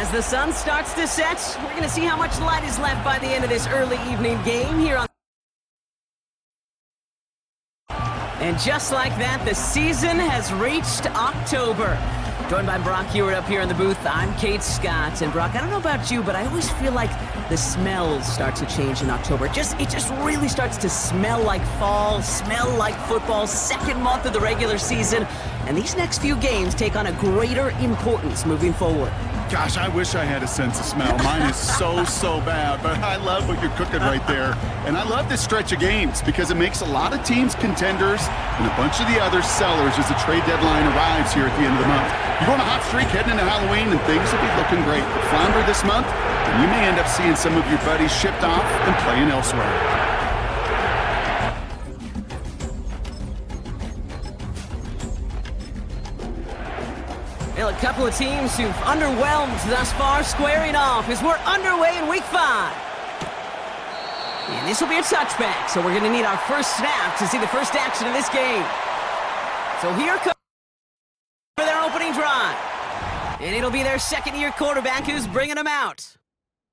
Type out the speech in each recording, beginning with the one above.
As the sun starts to set, we're going to see how much light is left by the end of this early evening game here on... And just like that, the season has reached October. Joined by Brock Hewitt up here in the booth, I'm Kate Scott. And Brock, I don't know about you, but I always feel like the smells start to change in October. It just really starts to smell like fall, smell like football, second month of the regular season. And these next few games take on a greater importance moving forward. Gosh, I wish I had a sense of smell. Mine is so bad, but I love what you're cooking right there. And I love this stretch of games because it makes a lot of teams contenders and a bunch of the other sellers as the trade deadline arrives here at the end of the month. You're on a hot streak heading into Halloween and things will be looking great. But flounder this month, and you may end up seeing some of your buddies shipped off and playing elsewhere. Well, a couple of teams who've underwhelmed thus far squaring off as we're underway in Week 5. And this will be a touchback, so we're going to need our first snap to see the first action of this game. So here comes for their opening drive. And it'll be their second-year quarterback who's bringing them out.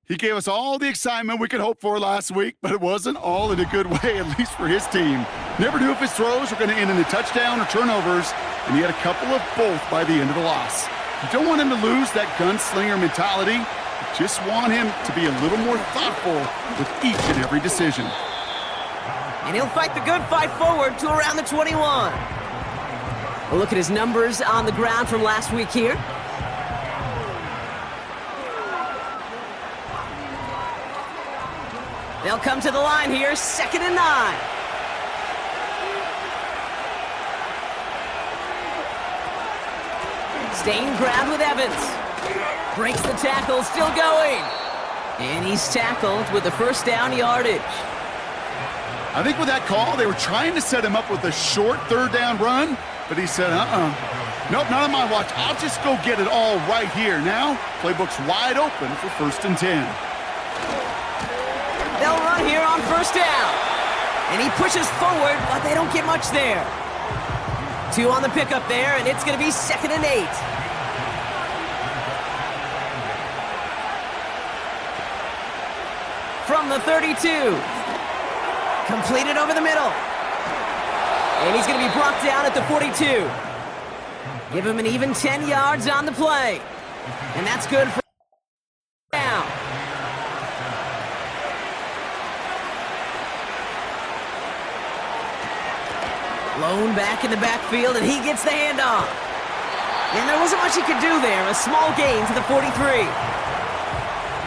He gave us all the excitement we could hope for last week, but it wasn't all in a good way, at least for his team. Never knew if his throws were going to end in a touchdown or turnovers, and he had a couple of both by the end of the loss. You don't want him to lose that gunslinger mentality. You just want him to be a little more thoughtful with each and every decision. And he'll fight the good fight forward to around the 21. We'll look at his numbers on the ground from last week here. They'll come to the line here, 2nd and 9. Staying ground with Evans. Breaks the tackle, still going. And he's tackled with the first down yardage. I think with that call, they were trying to set him up with a short third down run, but he said, nope, not on my watch. I'll just go get it all right here. Now, playbook's wide open for 1st and 10. They'll run here on first down. And he pushes forward, but they don't get much there. 2 on the pickup there, and it's going to be 2nd and 8. From the 32. Completed over the middle. And he's going to be brought down at the 42. Give him an even 10 yards on the play. And that's good for down. Lone back in the backfield, and he gets the handoff. And there wasn't much he could do there. A small gain to the 43.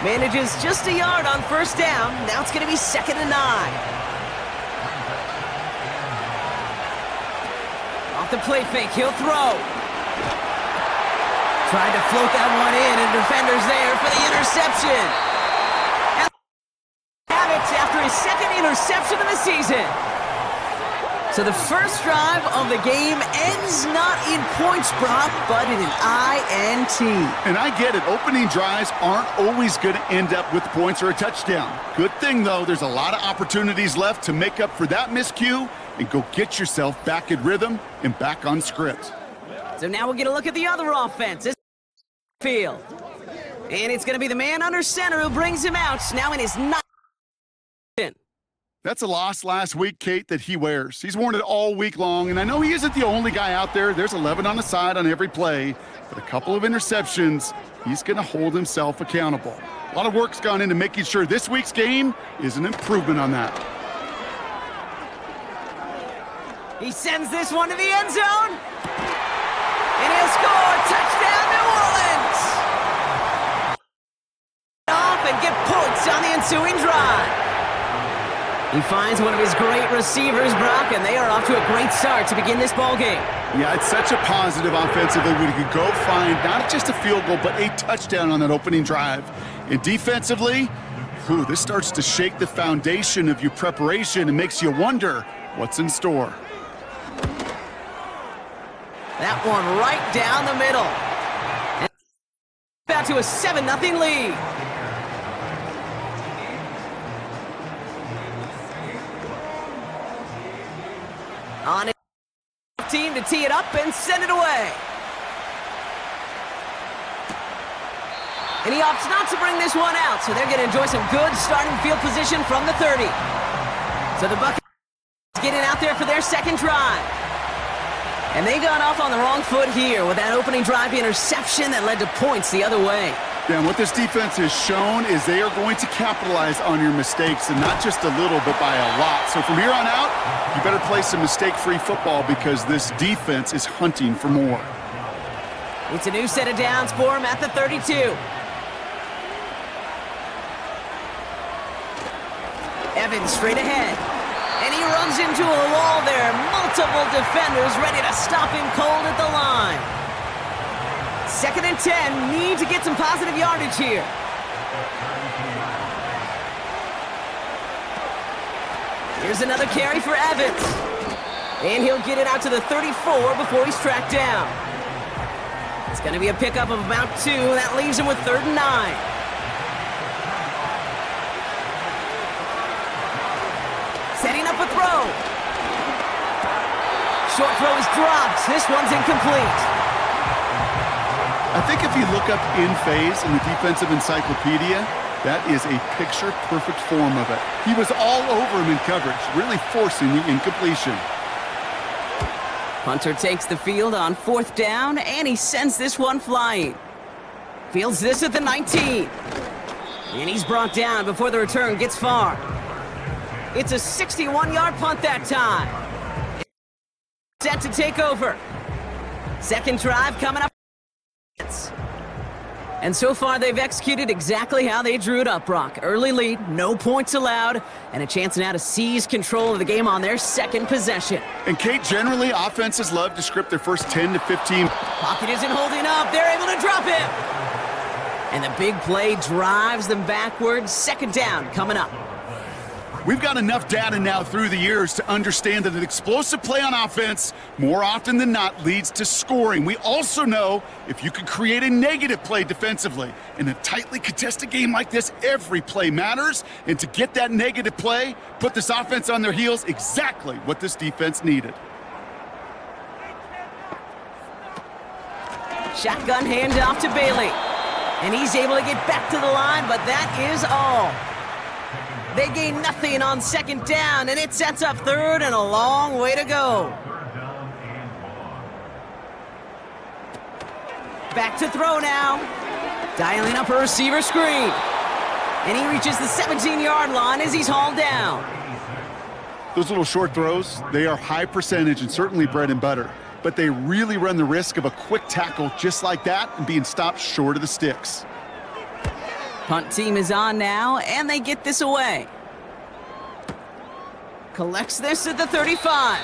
Manages just a yard on first down. Now it's going to be 2nd and 9. Off the play fake, he'll throw. Tried to float that one in, and defenders there for the interception. And have it after his 2nd interception of the season. So the first drive of the game ends not in points, Brock, but in an INT. And I get it. Opening drives aren't always going to end up with points or a touchdown. Good thing, though, there's a lot of opportunities left to make up for that miscue and go get yourself back in rhythm and back on script. So now we'll get a look at the other offense. This field. And it's going to be the man under center who brings him out. Now in his 9th. That's a loss last week, Kate, that he wears. He's worn it all week long, and I know he isn't the only guy out there. There's 11 on the side on every play, but a couple of interceptions, he's going to hold himself accountable. A lot of work's gone into making sure this week's game is an improvement on that. He sends this one to the end zone, and he'll score. Touchdown, New Orleans! Off and get points on the ensuing drive. He finds one of his great receivers, Brock, and they are off to a great start to begin this ballgame. Yeah, it's such a positive offensively when you can go find not just a field goal, but a touchdown on that opening drive. And defensively, this starts to shake the foundation of your preparation and makes you wonder what's in store. That one right down the middle. And back to a 7-0 lead. On it, team to tee it up and send it away. And he opts not to bring this one out, so they're going to enjoy some good starting field position from the 30. So the Buccaneers getting out there for their second drive. And they got off on the wrong foot here with that opening drive interception that led to points the other way. Yeah, and what this defense has shown is they are going to capitalize on your mistakes, and not just a little, but by a lot. So from here on out, you better play some mistake-free football because this defense is hunting for more. It's a new set of downs for him at the 32. Evans straight ahead. And he runs into a wall there. Multiple defenders ready to stop him cold at the line. 2nd and 10. Need to get some positive yardage here. Here's another carry for Evans. And he'll get it out to the 34 before he's tracked down. It's going to be a pickup of about 2. That leaves him with 3rd and 9. Setting up a throw. Short throw is dropped. This one's incomplete. I think if you look up in phase in the defensive encyclopedia, that is a picture-perfect form of it. He was all over him in coverage, really forcing the incompletion. Punter takes the field on 4th down, and he sends this one flying. Fields this at the 19. And he's brought down before the return gets far. It's a 61-yard punt that time. Set to take over. Second drive coming up. And so far, they've executed exactly how they drew it up, Brock. Early lead, no points allowed, and a chance now to seize control of the game on their second possession. And Kate, generally, offenses love to script their first 10 to 15. Pocket isn't holding up. They're able to drop him. And the big play drives them backwards. 2nd down coming up. We've got enough data now through the years to understand that an explosive play on offense, more often than not, leads to scoring. We also know if you can create a negative play defensively. In a tightly contested game like this, every play matters. And to get that negative play, put this offense on their heels, exactly what this defense needed. Shotgun handoff to Bailey. And he's able to get back to the line, but that is all. They gain nothing on 2nd down, and it sets up 3rd and a long way to go. Back to throw now. Dialing up a receiver screen. And he reaches the 17-yard line as he's hauled down. Those little short throws, they are high percentage and certainly bread and butter. But they really run the risk of a quick tackle just like that and being stopped short of the sticks. Punt team is on now, and they get this away. Collects this at the 35.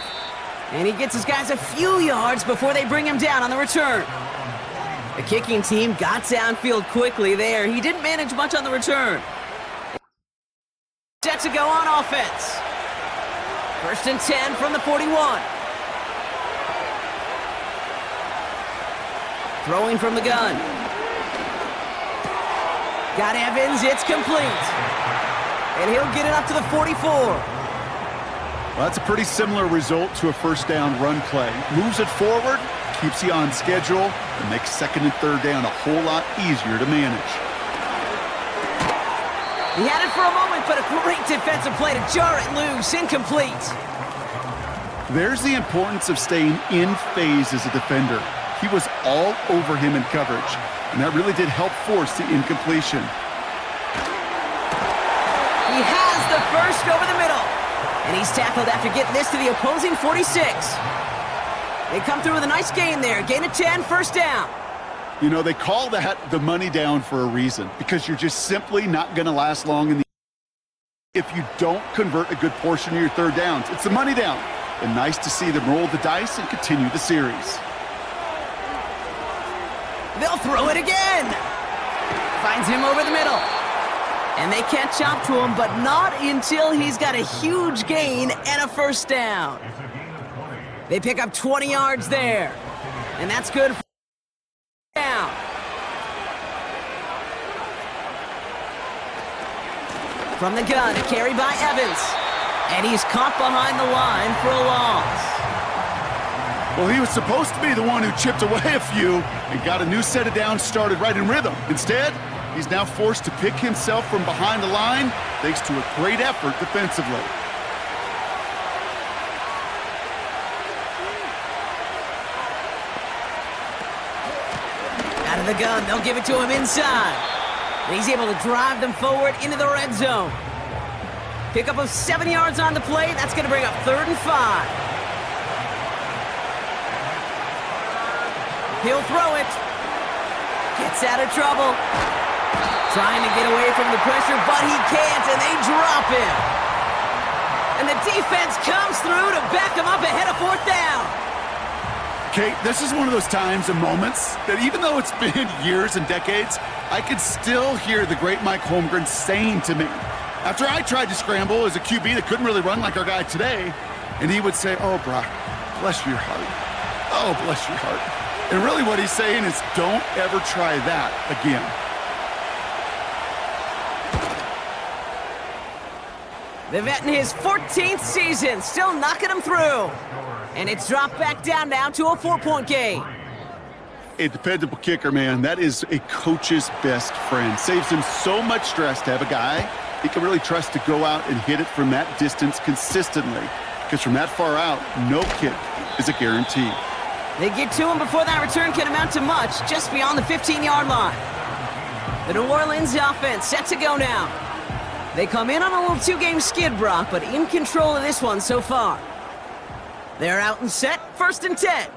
And he gets his guys a few yards before they bring him down on the return. The kicking team got downfield quickly there. He didn't manage much on the return. Set to go on offense. 1st and 10 from the 41. Throwing from the gun. Got Evans, it's complete. And he'll get it up to the 44. Well, that's a pretty similar result to a 1st down run play. Moves it forward, keeps you on schedule, and makes 2nd and 3rd down a whole lot easier to manage. He had it for a moment, but a great defensive play to jar it loose. Incomplete. There's the importance of staying in phase as a defender. He was all over him in coverage, and that really did help force the incompletion. He has the 1st over the middle, and he's tackled after getting this to the opposing 46. They come through with a nice gain there. Gain of 10, 1st down. You know, they call that the money down for a reason, because you're just simply not going to last long in the if you don't convert a good portion of your 3rd downs. It's the money down, and nice to see them roll the dice and continue the series. They'll throw it again. Finds him over the middle. And they catch up to him, but not until he's got a huge gain and a 1st down. They pick up 20 yards there. And that's good for down. From the gun, a carry by Evans. And he's caught behind the line for a loss. Well, he was supposed to be the one who chipped away a few and got a new set of downs started right in rhythm. Instead, He's now forced to pick himself from behind the line thanks to a great effort defensively. Out of the gun, they'll give it to him inside. And he's able to drive them forward into the red zone. Pickup of 7 yards on the play. That's going to bring up 3rd and 5. He'll throw it. Gets out of trouble. Trying to get away from the pressure, but he can't, and they drop him. And the defense comes through to back him up ahead of 4th down. Kate, this is one of those times and moments that even though it's been years and decades, I can still hear the great Mike Holmgren saying to me, after I tried to scramble as a QB that couldn't really run like our guy today, and he would say, "Oh, Brock, bless your heart. Oh, bless your heart." And really what he's saying is, don't ever try that again. The vet in his 14th season, still knocking him through. And it's dropped back down now to a 4-point game. A dependable kicker, man. That is a coach's best friend. Saves him so much stress to have a guy he can really trust to go out and hit it from that distance consistently. Because from that far out, no kick is a guarantee. They get to him before that return can amount to much, just beyond the 15-yard line. The New Orleans offense set to go now. They come in on a little 2-game skid, Brock, but in control of this one so far. They're out and set, 1st and 10.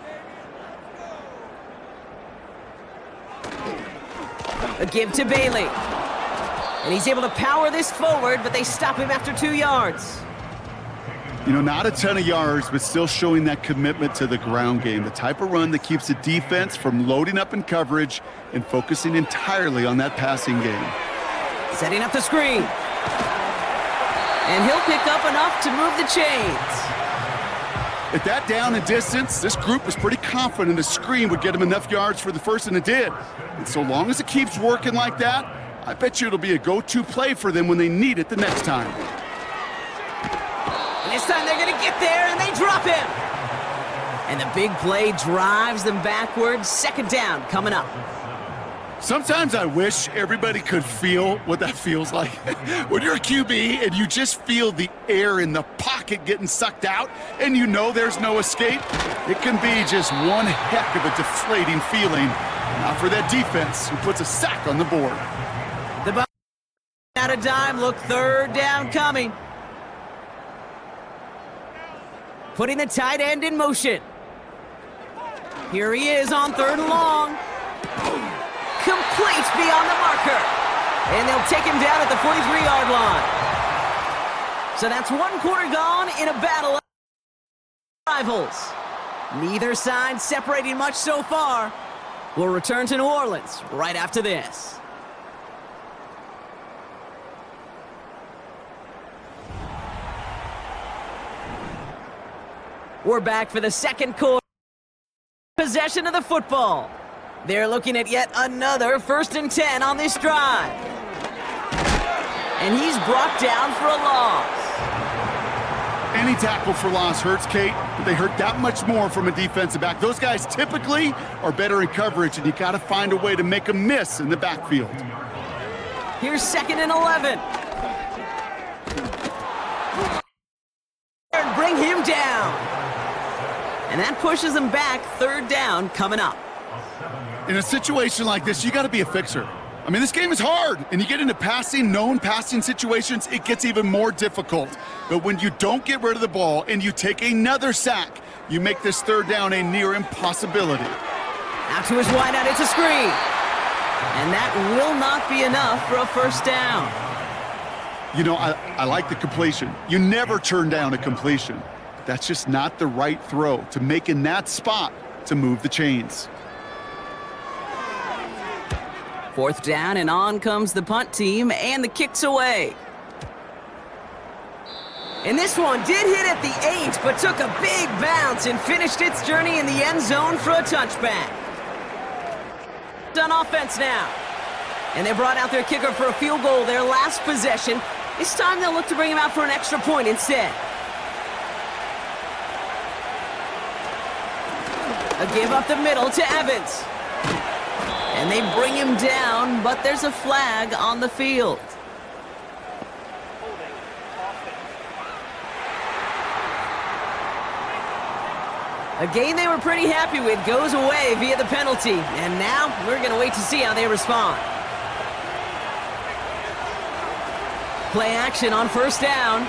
A give to Bailey. And he's able to power this forward, but they stop him after 2 yards. You know, not a ton of yards, but still showing that commitment to the ground game. The type of run that keeps the defense from loading up in coverage and focusing entirely on that passing game. Setting up the screen. And he'll pick up enough to move the chains. At that down and distance, this group was pretty confident a screen would get him enough yards for the first, and it did. And so long as it keeps working like that, I bet you it'll be a go-to play for them when they need it the next time. And this time they're going to get there, and they drop him. And the big play drives them backwards. 2nd down coming up. Sometimes I wish everybody could feel what that feels like. When you're a QB and you just feel the air in the pocket getting sucked out and you know there's no escape, it can be just one heck of a deflating feeling. Not for that defense who puts a sack on the board. The ball out of dime, look, 3rd down coming. Putting the tight end in motion. Here he is on 3rd and long. Complete beyond the marker. And they'll take him down at the 43-yard line. So that's 1 quarter gone in a battle of rivals. Neither side separating much so far. We'll return to New Orleans right after this. We're back for the 2nd quarter. Possession of the football. They're looking at yet another 1st and 10 on this drive. And he's brought down for a loss. Any tackle for loss hurts, Kate, but they hurt that much more from a defensive back. Those guys typically are better in coverage, and you got to find a way to make them miss in the backfield. Here's 2nd and 11. And bring him down. And that pushes them back. 3rd down coming up. In a situation like this, you got to be a fixer. I mean, this game is hard, and you get into known passing situations, it gets even more difficult. But when you don't get rid of the ball and you take another sack, you make this 3rd down a near impossibility. Out to his wideout, it's a screen. And that will not be enough for a 1st down. You know, I like the completion. You never turn down a completion. That's just not the right throw to make in that spot to move the chains. 4th down, and on comes the punt team, and the kick's away. And this one did hit at the 8, but took a big bounce and finished its journey in the end zone for a touchback. On offense now. And they brought out their kicker for a field goal their last possession. This time they'll look to bring him out for an extra point instead. A give up the middle to Evans. And And they bring him down, but there's a flag on the field. A game they were pretty happy with goes away via the penalty. And now we're going to wait to see how they respond. Play action on first down.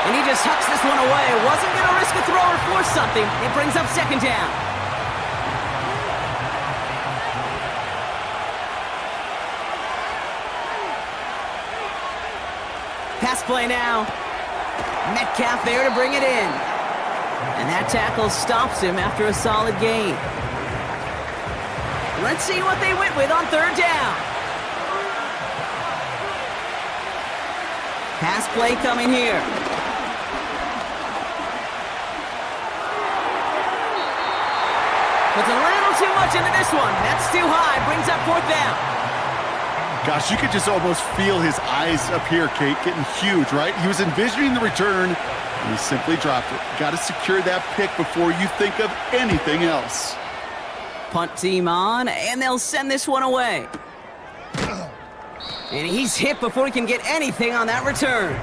And he just hucks this one away. Wasn't going to risk a throw or force something. It brings up second down. Pass play now. Metcalf there to bring it in. And that tackle stops him after a solid gain. Let's see what they went with on third down. Pass play coming here. Puts a little too much into this one. That's too high. Brings up fourth down. Gosh, you could just almost feel his eyes up here, Kate, getting huge, right? He was envisioning the return, and he simply dropped it. Got to secure that pick before you think of anything else. Punt team on, and they'll send this one away. And he's hit before he can get anything on that return.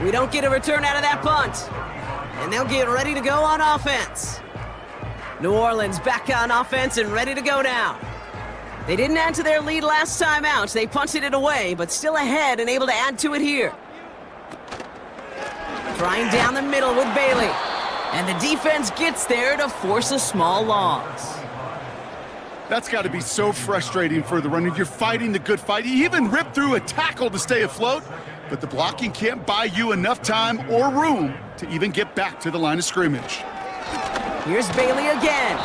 We don't get a return out of that punt. And they'll get ready to go on offense. New Orleans back on offense and ready to go now. They didn't add to their lead last time out. They punted it away, but still ahead and able to add to it here. Trying down the middle with Bailey. And the defense gets there to force a small loss. That's got to be so frustrating for the runner. You're fighting the good fight. You even ripped through a tackle to stay afloat, but the blocking can't buy you enough time or room to even get back to the line of scrimmage. Here's Bailey again.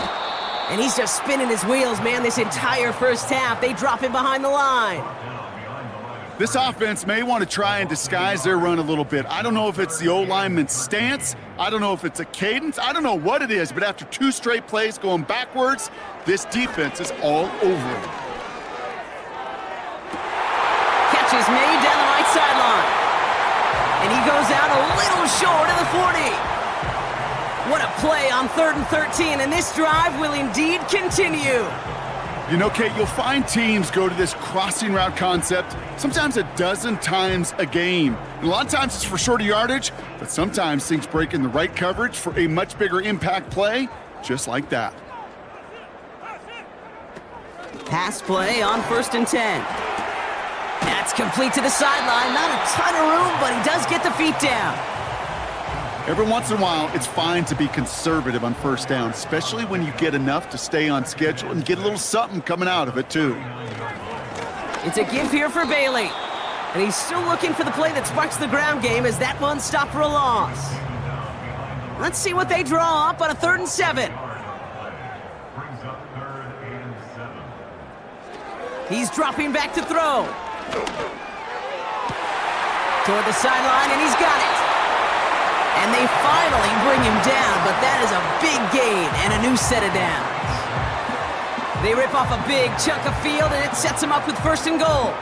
And he's just spinning his wheels, man, this entire first half. They drop him behind the line. This offense may want to try and disguise their run a little bit. I don't know if it's the O-lineman's stance. I don't know if it's a cadence. I don't know what it is, but after two straight plays going backwards, this defense is all over it. Catch is made down the right sideline. And he goes out a little short of the 40. What a play on 3rd and 13, and this drive will indeed continue. You know, Kate, you'll find teams go to this crossing route concept sometimes a dozen times a game. And a lot of times it's for shorter yardage, but sometimes things break in the right coverage for a much bigger impact play, just like that. Pass play on 1st and 10. That's complete to the sideline. Not a ton of room, but he does get the feet down. Every once in a while, it's fine to be conservative on first down, especially when you get enough to stay on schedule and get a little something coming out of it, too. It's a give here for Bailey. And he's still looking for the play that sparks the ground game as that one stopped for a loss. Let's see what they draw up on a 3rd and 7. He's dropping back to throw. Toward the sideline, and he's got it. And they finally bring him down, but that is a big gain and a new set of downs. They rip off a big chunk of field, and it sets him up with 1st and goal.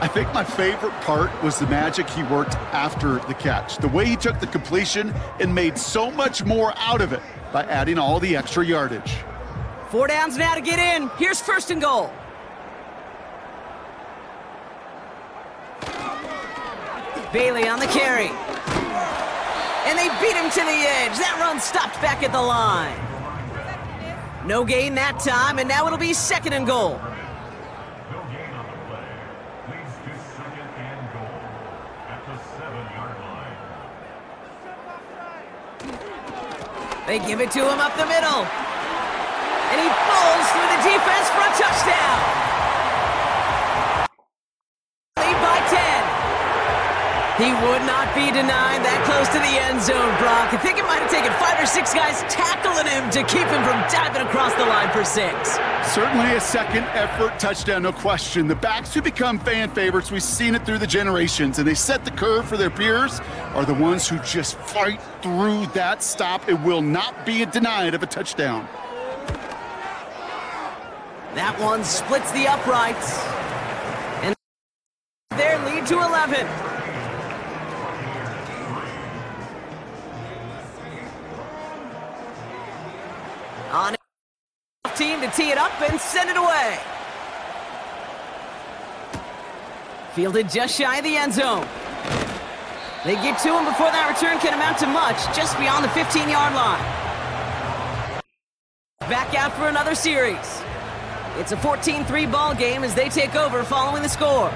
I think my favorite part was the magic he worked after the catch. The way he took the completion and made so much more out of it by adding all the extra yardage. 4 downs now to get in. Here's 1st and goal. Bailey on the carry. And they beat him to the edge. That run stopped back at the line. No gain that time, and now it'll be 2nd and goal. They give it to him up the middle. And he falls through the defense for a touchdown. Lead by 10. He would not be denied that close to the end zone, Brock. I think it might have taken 5 or 6 guys tackling him to keep him from diving across the line for 6. Certainly a second effort touchdown, no question. The backs who become fan favorites, we've seen it through the generations, and they set the curve for their peers, are the ones who just fight through that stop. It will not be denied of a touchdown. That one splits the uprights. And their lead to 11. On team to tee it up and send it away. Fielded just shy of the end zone. They get to him before that return can amount to much, just beyond the 15-yard line. Back out for another series. It's a 14-3 ball game as they take over following the score.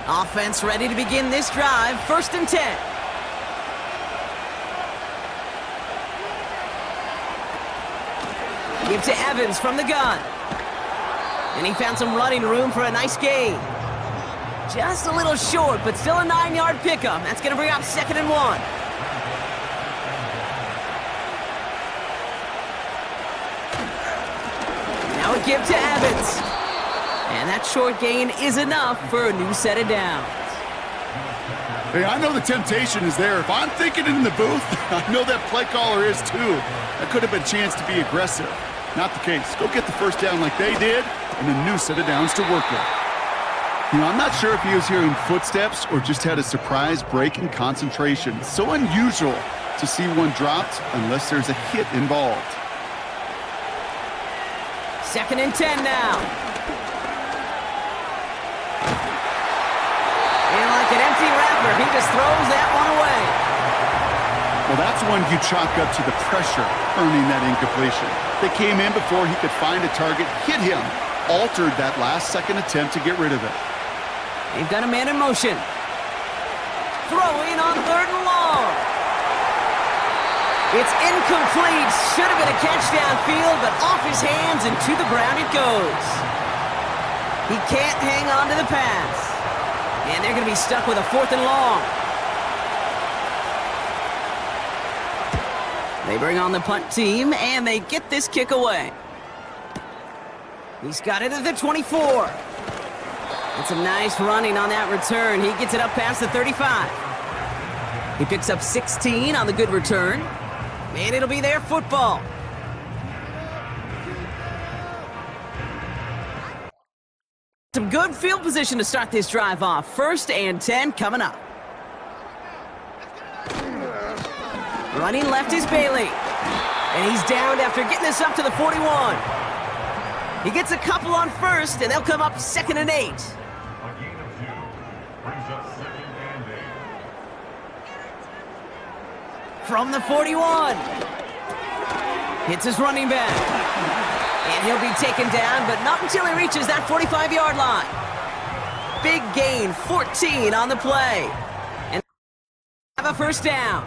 Offense ready to begin this drive, 1st and 10. Give to Evans from the gun. And he found some running room for a nice gain. Just a little short, but still a 9-yard pickup. That's going to bring up 2nd and 1. Now a give to Evans. And that short gain is enough for a new set of downs. Hey, I know the temptation is there. If I'm thinking it in the booth, I know that play caller is too. That could have been a chance to be aggressive. Not the case. Go get the first down like they did, and a new set of downs to work with. You know, I'm not sure if he was hearing footsteps or just had a surprise break in concentration. It's so unusual to see one dropped unless there's a hit involved. 2nd and 10 now. And like an empty wrapper, he just throws that one away. Well, that's one you chalk up to the pressure earning that incompletion. They came in before he could find a target, hit him, altered that last-second attempt to get rid of it. They've got a man in motion. Throwing on 3rd and long. It's incomplete. Should have been a catch downfield, but off his hands and to the ground it goes. He can't hang on to the pass. And they're going to be stuck with a 4th and long. They bring on the punt team, and they get this kick away. He's got it at the 24. And some nice running on that return. He gets it up past the 35. He picks up 16 on the good return. And it'll be their football. Some good field position to start this drive off. 1st and 10 coming up. Running left is Bailey. And he's downed after getting this up to the 41. He gets a couple on 1st, and they'll come up 2nd and 8. From the 41. Hits his running back. And he'll be taken down, but not until he reaches that 45-yard line. Big gain, 14 on the play. And have a 1st down.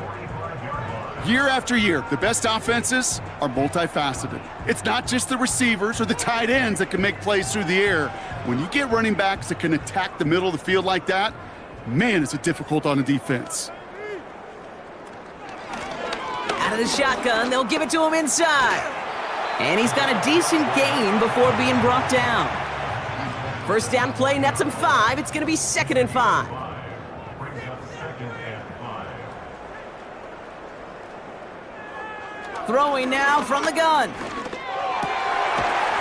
Year after year, the best offenses are multifaceted. It's not just the receivers or the tight ends that can make plays through the air. When you get running backs that can attack the middle of the field like that, man, is it difficult on a defense. Out of the shotgun, they'll give it to him inside. And he's got a decent gain before being brought down. 1st down play nets him 5. It's going to be 2nd and 5. Throwing now from the gun.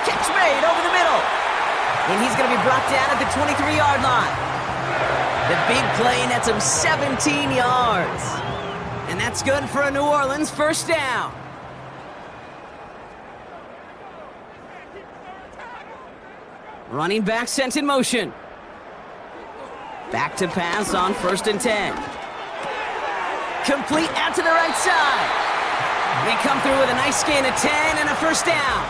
Catch made over the middle. And he's going to be brought down at the 23-yard line. The big play nets him 17 yards. And that's good for a New Orleans 1st down. Running back sent in motion. Back to pass on 1st and 10. Complete out to the right side. They come through with a nice gain of 10 and a 1st down.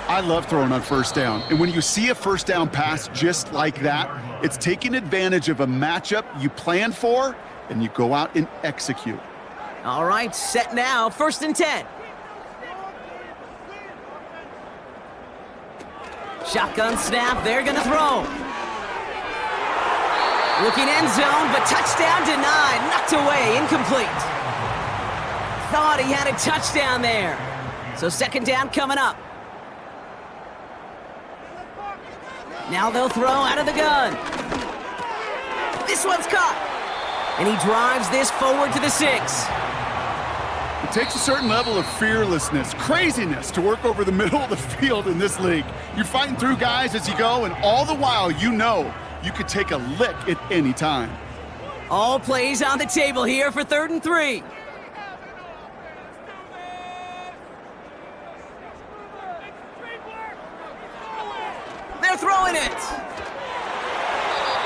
I love throwing on 1st down. And when you see a 1st down pass just like that, it's taking advantage of a matchup you plan for, and you go out and execute. All right, set now, 1st and 10. Shotgun snap, they're going to throw. Looking end zone, but touchdown denied, knocked away, incomplete. Thought he had a touchdown there. So 2nd down coming up. Now they'll throw out of the gun. This one's caught. And he drives this forward to the 6. It takes a certain level of fearlessness, craziness to work over the middle of the field in this league. You're fighting through guys as you go, and all the while you know you could take a lick at any time. All plays on the table here for 3rd and 3. they're throwing it.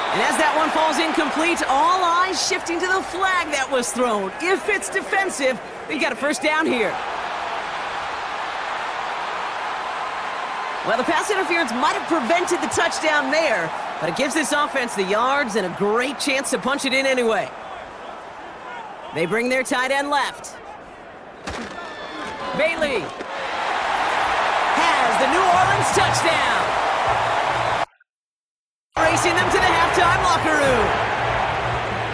And as that one falls incomplete, all eyes shifting to the flag that was thrown. If it's defensive, we got a first down here. Well, the pass interference might have prevented the touchdown there, but it gives this offense the yards and a great chance to punch it in anyway. They bring their tight end left. Bailey has the New Orleans touchdown. Racing them to the halftime locker room.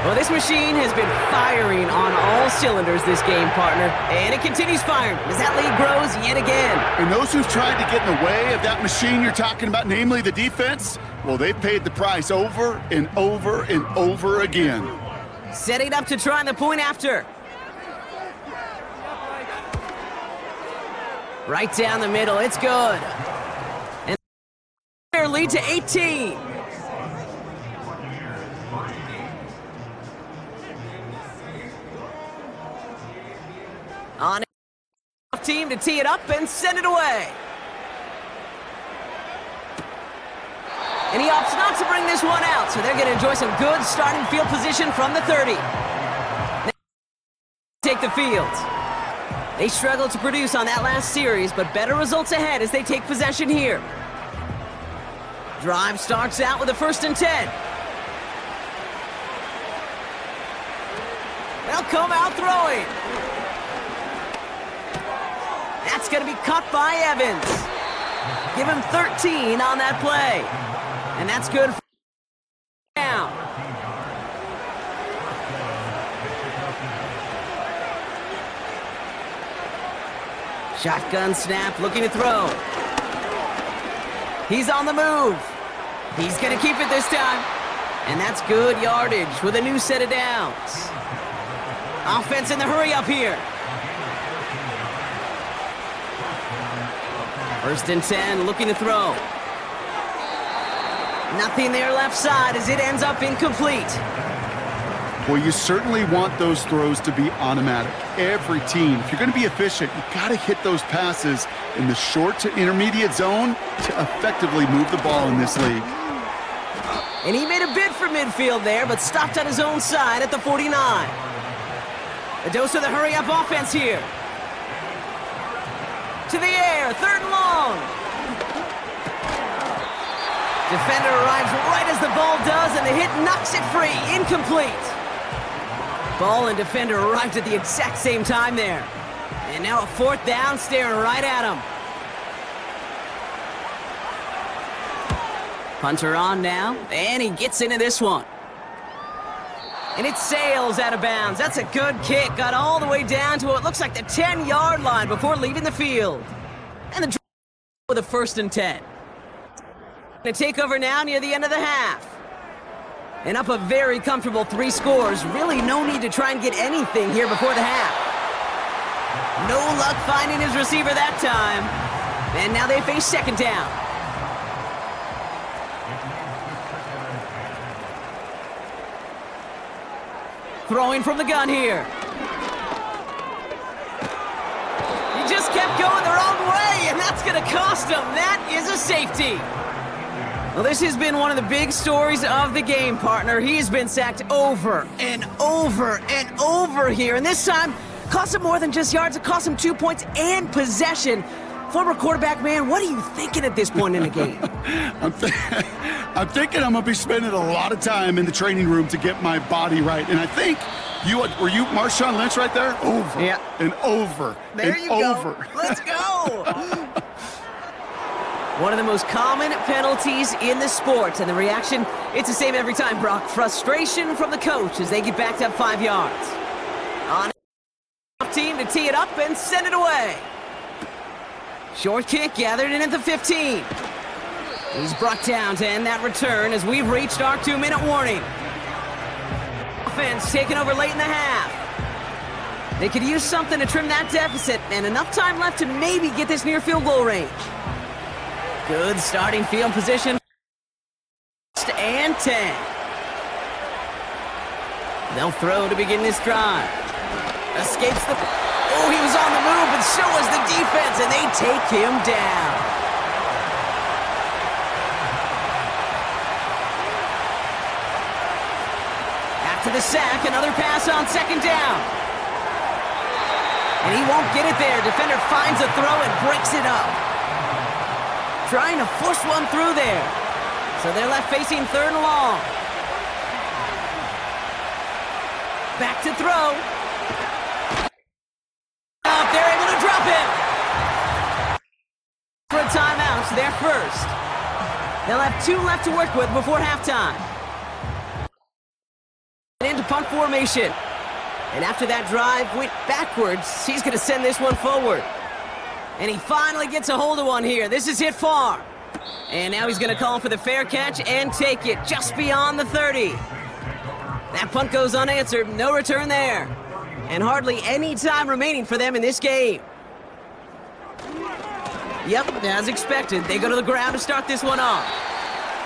Well, this machine has been firing on all cylinders this game, partner, and it continues firing as that lead grows yet again. And those who've tried to get in the way of that machine you're talking about, namely the defense, well, they've paid the price over and over and over again. Setting up to try the point after. Right down the middle, it's good. And their lead to 18. On team to tee it up and send it away. And he opts not to bring this one out, so they're going to enjoy some good starting field position from the 30. Take the field. They struggled to produce on that last series, but better results ahead as they take possession here. Drive starts out with a 1st and 10. They'll come out throwing. That's going to be caught by Evans. Give him 13 on that play. And that's good for down. Shotgun snap, looking to throw. He's on the move. He's going to keep it this time. And that's good yardage with a new set of downs. Offense in the hurry up here. 1st and 10, looking to throw. Nothing there left side as it ends up incomplete. Well, you certainly want those throws to be automatic. Every team, if you're going to be efficient, you've got to hit those passes in the short to intermediate zone to effectively move the ball in this league. And he made a bid for midfield there, but stopped on his own side at the 49. A dose of the hurry-up offense here. To the air, 3rd and long. Defender arrives right as the ball does, and the hit knocks it free. Incomplete. Ball and defender arrived at the exact same time there. And now a 4th down staring right at him. Punter on now, and he gets into this one. And it sails out of bounds. That's a good kick. Got all the way down to what looks like the 10-yard line before leaving the field. And the with a 1st and 10. Going to take over now near the end of the half. And up a very comfortable 3 scores. Really no need to try and get anything here before the half. No luck finding his receiver that time. And now they face 2nd down. Throwing from the gun here. He just kept going the wrong way, and that's going to cost him. That is a safety. Well, this has been one of the big stories of the game, partner. He has been sacked over and over and over here, and this time cost him more than just yards. It cost him 2 points and possession. Former quarterback, man, what are you thinking at this point in the game? I'm thinking I'm going to be spending a lot of time in the training room to get my body right. And I think were you Marshawn Lynch right there? Over and over there and you over. Go. Let's go. One of the most common penalties in the sport, and the reaction, it's the same every time, Brock. Frustration from the coach as they get backed up 5 yards. On team to tee it up and send it away. Short kick gathered in at the 15. He's brought down to end that return as we've reached our 2-minute warning. Offense taking over late in the half. They could use something to trim that deficit, and enough time left to maybe get this near field goal range. Good starting field position. 1st and 10. They'll throw to begin this drive. Escapes the... Oh, he was on the move, but so was the defense, and they take him down. the sack, another pass on second down. And he won't get it there. Defender finds a throw and breaks it up. Trying to push one through there. So they're left facing third and long. Back to throw. Oh, they're able to drop him. For a timeout, so they're first. They'll have 2 left to work with before halftime. Into punt formation. And after that drive went backwards, he's going to send this one forward. And he finally gets a hold of one here. This is hit far. And now he's going to call for the fair catch and take it just beyond the 30. That punt goes unanswered. No return there. And hardly any time remaining for them in this game. Yep, as expected, they go to the ground to start this one off.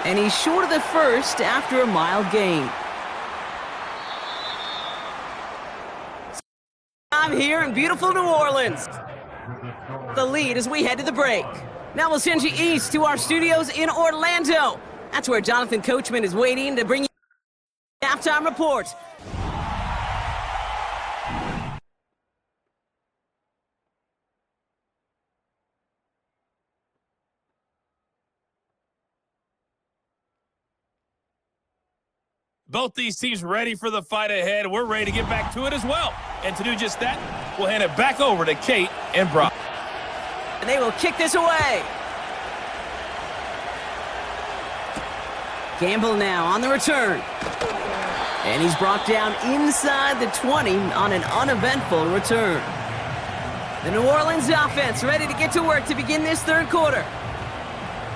And he's short of the first after a mild gain. I'm here in beautiful New Orleans. The lead as we head to the break. Now we'll send you east to our studios in Orlando. That's where Jonathan Coachman is waiting to bring you the halftime report. Both these teams ready for the fight ahead. We're ready to get back to it as well. And to do just that, we'll hand it back over to Kate and Brock. And they will kick this away. Gamble now on the return. And he's brought down inside the 20 on an uneventful return. The New Orleans offense ready to get to work to begin this third quarter.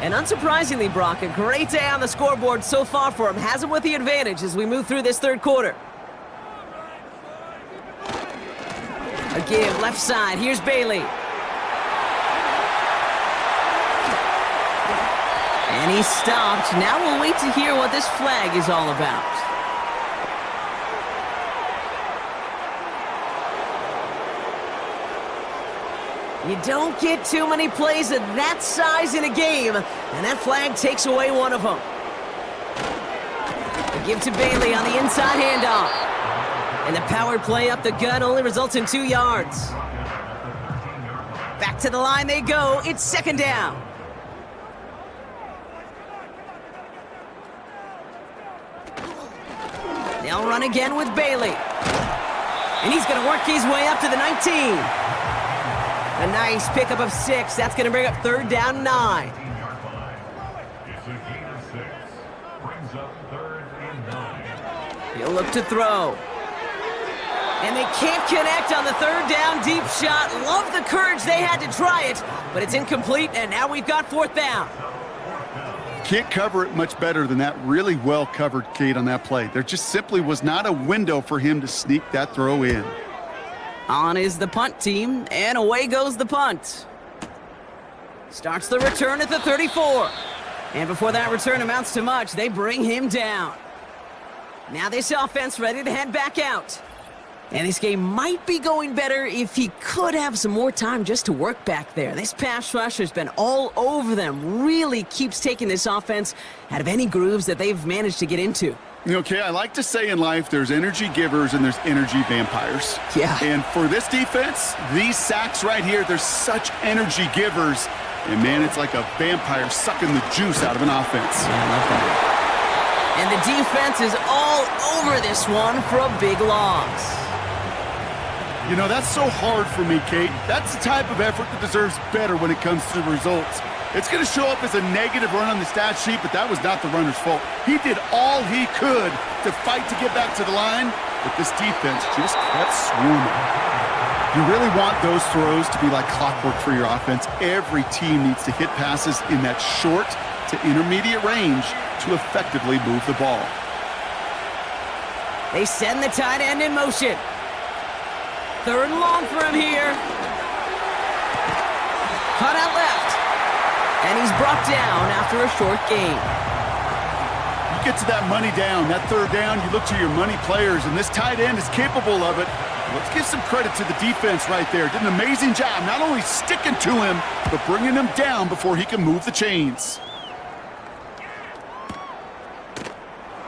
And unsurprisingly, Brock, a great day on the scoreboard so far for him. Has him with the advantage as we move through this third quarter. A give left side. Here's Bailey. And he's stopped. Now we'll wait to hear what this flag is all about. You don't get too many plays of that size in a game, and that flag takes away one of them. A give to Bailey on the inside handoff. And the power play up the gut only results in 2 yards. Back to the line they go. It's second down. They'll run again with Bailey. And he's going to work his way up to the 19. A nice pickup of 6. That's going to bring up third down 9. He'll look to throw. And they can't connect on the third down deep shot. Love the courage they had to try it, but it's incomplete, and now we've got fourth down. Can't cover it much better than that. Really well covered, Kate, on that play. There just simply was not a window for him to sneak that throw in. On is the punt team, and away goes the punt. Starts the return at the 34. And before that return amounts to much, they bring him down. Now this offense ready to head back out. And this game might be going better if he could have some more time just to work back there. This pass rush has been all over them. Really keeps taking this offense out of any grooves that they've managed to get into. Okay, I like to say in life there's energy givers and there's energy vampires. Yeah. And for this defense, these sacks right here, they're such energy givers. And man, it's like a vampire sucking the juice out of an offense. Yeah, I love that. And the defense is all over this one for a big loss. You know, that's so hard for me, Kate. That's the type of effort that deserves better when it comes to the results. It's going to show up as a negative run on the stat sheet, but that was not the runner's fault. He did all he could to fight to get back to the line, but this defense just kept swarming. You really want those throws to be like clockwork for your offense. Every team needs to hit passes in that short to intermediate range to effectively move the ball. They send the tight end in motion. Third and long for him here. Cut out left. And he's brought down after a short gain. You get to that money down, that third down, you look to your money players, and this tight end is capable of it. Let's give some credit to the defense right there. Did an amazing job not only sticking to him, but bringing him down before he can move the chains.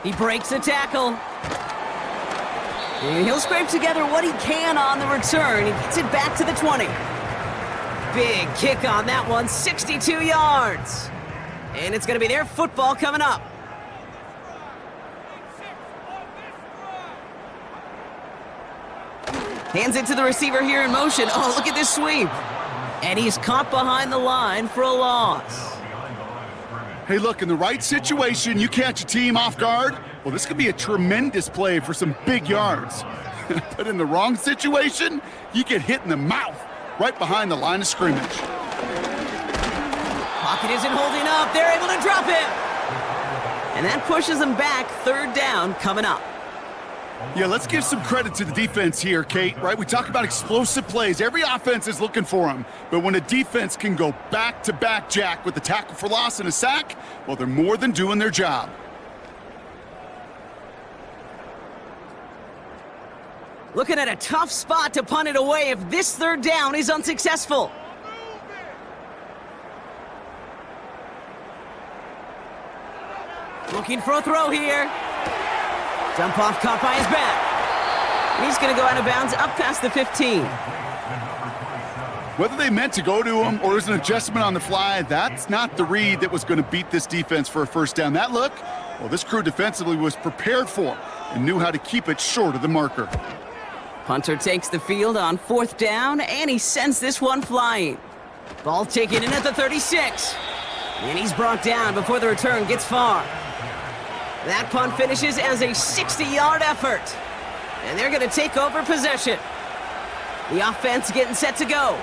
He breaks a tackle. And he'll scrape together what he can on the return. He gets it back to the 20. Big kick on that one, 62 yards. And it's going to be their football coming up. Hands it to the receiver here in motion. Oh, look at this sweep. And he's caught behind the line for a loss. Hey, look, in the right situation, you catch a team off guard. Well, this could be a tremendous play for some big yards. But in the wrong situation, you get hit in the mouth right behind the line of scrimmage. Pocket isn't holding up. They're able to drop him. And that pushes them back. Third down coming up. Yeah, let's give some credit to the defense here, Kate, right? We talk about explosive plays. Every offense is looking for them. But when a defense can go back-to-back, Jack, with a tackle for loss and a sack, well, they're more than doing their job. Looking at a tough spot to punt it away if this third down is unsuccessful. Looking for a throw here. Jump off caught by his back. He's going to go out of bounds up past the 15. Whether they meant to go to him or it was an adjustment on the fly, that's not the read that was going to beat this defense for a first down. That look, well, this crew defensively was prepared for and knew how to keep it short of the marker. Punter takes the field on fourth down, and he sends this one flying. Ball taken in at the 36. And he's brought down before the return gets far. That punt finishes as a 60-yard effort. And they're going to take over possession. The offense getting set to go.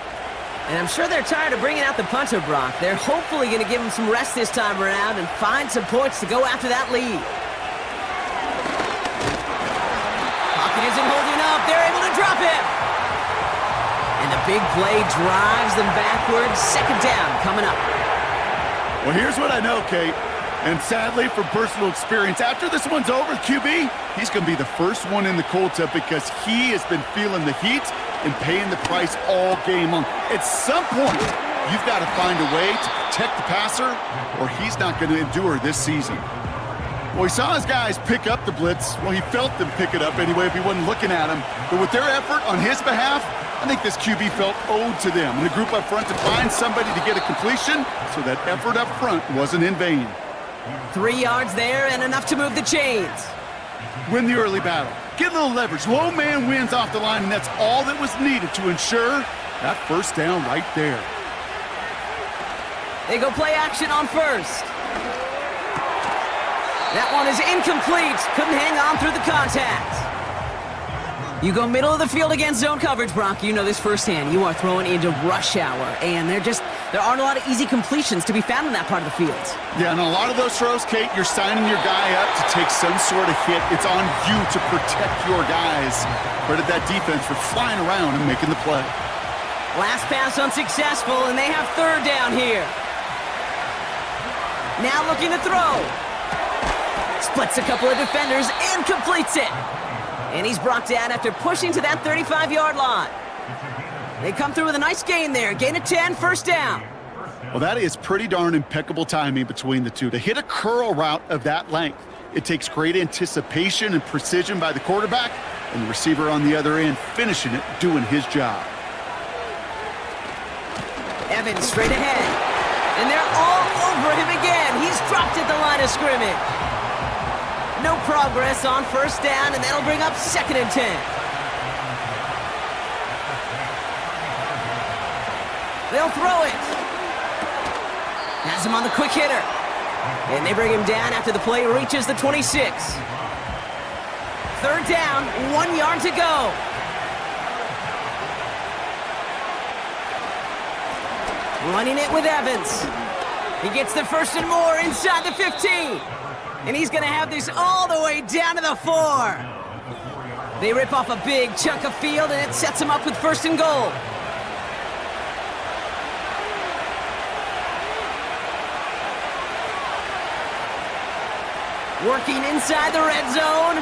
And I'm sure they're tired of bringing out the punter, Brock. They're hopefully going to give him some rest this time around and find some points to go after that lead. Pocket isn't holding up. They're able to drop him. And the big play drives them backwards. Second down coming up. Well, here's what I know, Kate. And sadly, from personal experience, after this one's over, QB, he's going to be the first one in the cold tub because he has been feeling the heat and paying the price all game long. At some point, you've got to find a way to protect the passer or he's not going to endure this season. Well, he saw his guys pick up the blitz. Well, he felt them pick it up anyway if he wasn't looking at him. But with their effort on his behalf, I think this QB felt owed to them. And the group up front to find somebody to get a completion so that effort up front wasn't in vain. 3 yards there and enough to move the chains. Win the early battle. Get a little leverage. Low man wins off the line, and that's all that was needed to ensure that first down right there. They go play action on first. That one is incomplete. Couldn't hang on through the contact. You go middle of the field against zone coverage, Brock. You know this firsthand. You are throwing into rush hour, and there aren't a lot of easy completions to be found in that part of the field. Yeah, and a lot of those throws, Kate, you're signing your guy up to take some sort of hit. It's on you to protect your guys. Credit that defense for flying around and making the play. Last pass unsuccessful, and they have third down here. Now looking to throw. Splits a couple of defenders and completes it. And he's brought down after pushing to that 35-yard line. They come through with a nice gain there. Gain of 10, first down. Well, that is pretty darn impeccable timing between the two. To hit a curl route of that length, it takes great anticipation and precision by the quarterback, and the receiver on the other end finishing it, doing his job. Evans straight ahead. And they're all over him again. He's dropped at the line of scrimmage. No progress on first down, and that'll bring up second and 10. They'll throw it. Has him on the quick hitter. And they bring him down after the play reaches the 26. Third down, 1 yard to go. Running it with Evans. He gets the first and more inside the 15. And he's going to have this all the way down to the 4. They rip off a big chunk of field, and it sets him up with first and goal. Working inside the red zone.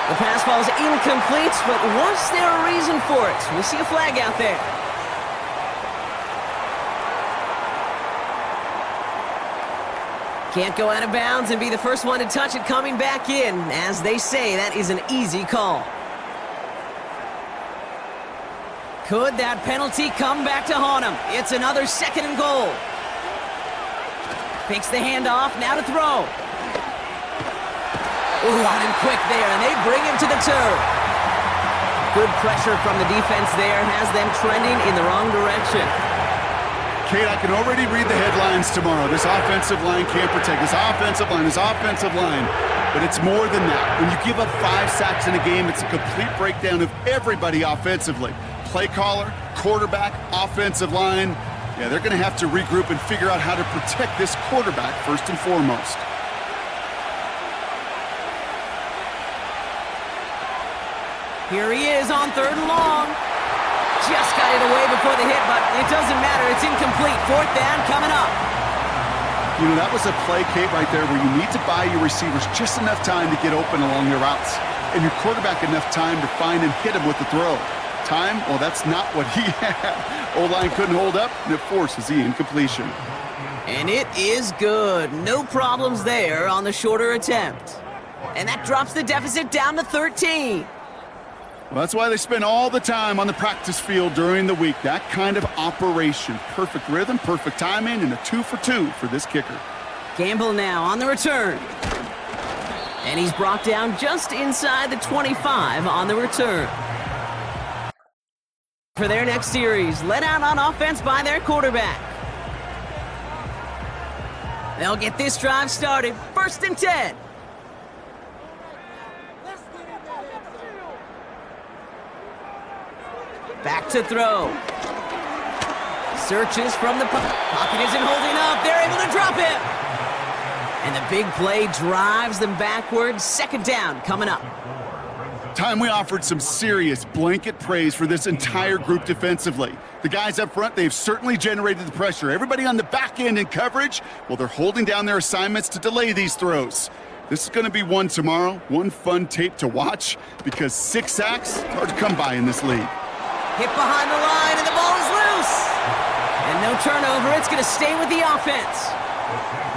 The pass falls incomplete, but was there a reason for it? We see a flag out there. Can't go out of bounds and be the first one to touch it coming back in. As they say, that is an easy call. Could that penalty come back to haunt him? It's another 2nd and goal. Fakes the handoff, now to throw. Ooh, on him quick there, and they bring him to the turf. Good pressure from the defense there has them trending in the wrong direction. Kate, I can already read the headlines tomorrow. This offensive line can't protect. This offensive line. But it's more than that. When you give up 5 sacks in a game, it's a complete breakdown of everybody offensively. Play caller, quarterback, offensive line. Yeah, they're going to have to regroup and figure out how to protect this quarterback first and foremost. Here he is on 3rd and long. Just got it away before the hit, but it doesn't matter. It's incomplete. 4th down coming up. You know, that was a play, Kate, right there where you need to buy your receivers just enough time to get open along their routes, and your quarterback enough time to find and hit him with the throw. Time? Well, that's not what he had. O-line couldn't hold up, and it forces the incompletion. And it is good. No problems there on the shorter attempt. And that drops the deficit down to 13. Well, that's why they spend all the time on the practice field during the week. That kind of operation. Perfect rhythm, perfect timing, and a 2 for 2 for this kicker. Gamble now on the return. And he's brought down just inside the 25 on the return. For their next series, let out on offense by their quarterback. They'll get this drive started. 1st and 10. Back to throw. Searches from the pocket isn't holding up. They're able to drop him. And the big play drives them backwards. 2nd down coming up. Time we offered some serious blanket praise for this entire group defensively. The guys up front, they've certainly generated the pressure. Everybody on the back end in coverage, well, they're holding down their assignments to delay these throws. This is going to be one tomorrow, one fun tape to watch, because 6 sacks, it's hard to come by in this league. Hit behind the line, and the ball is loose. And no turnover. It's going to stay with the offense.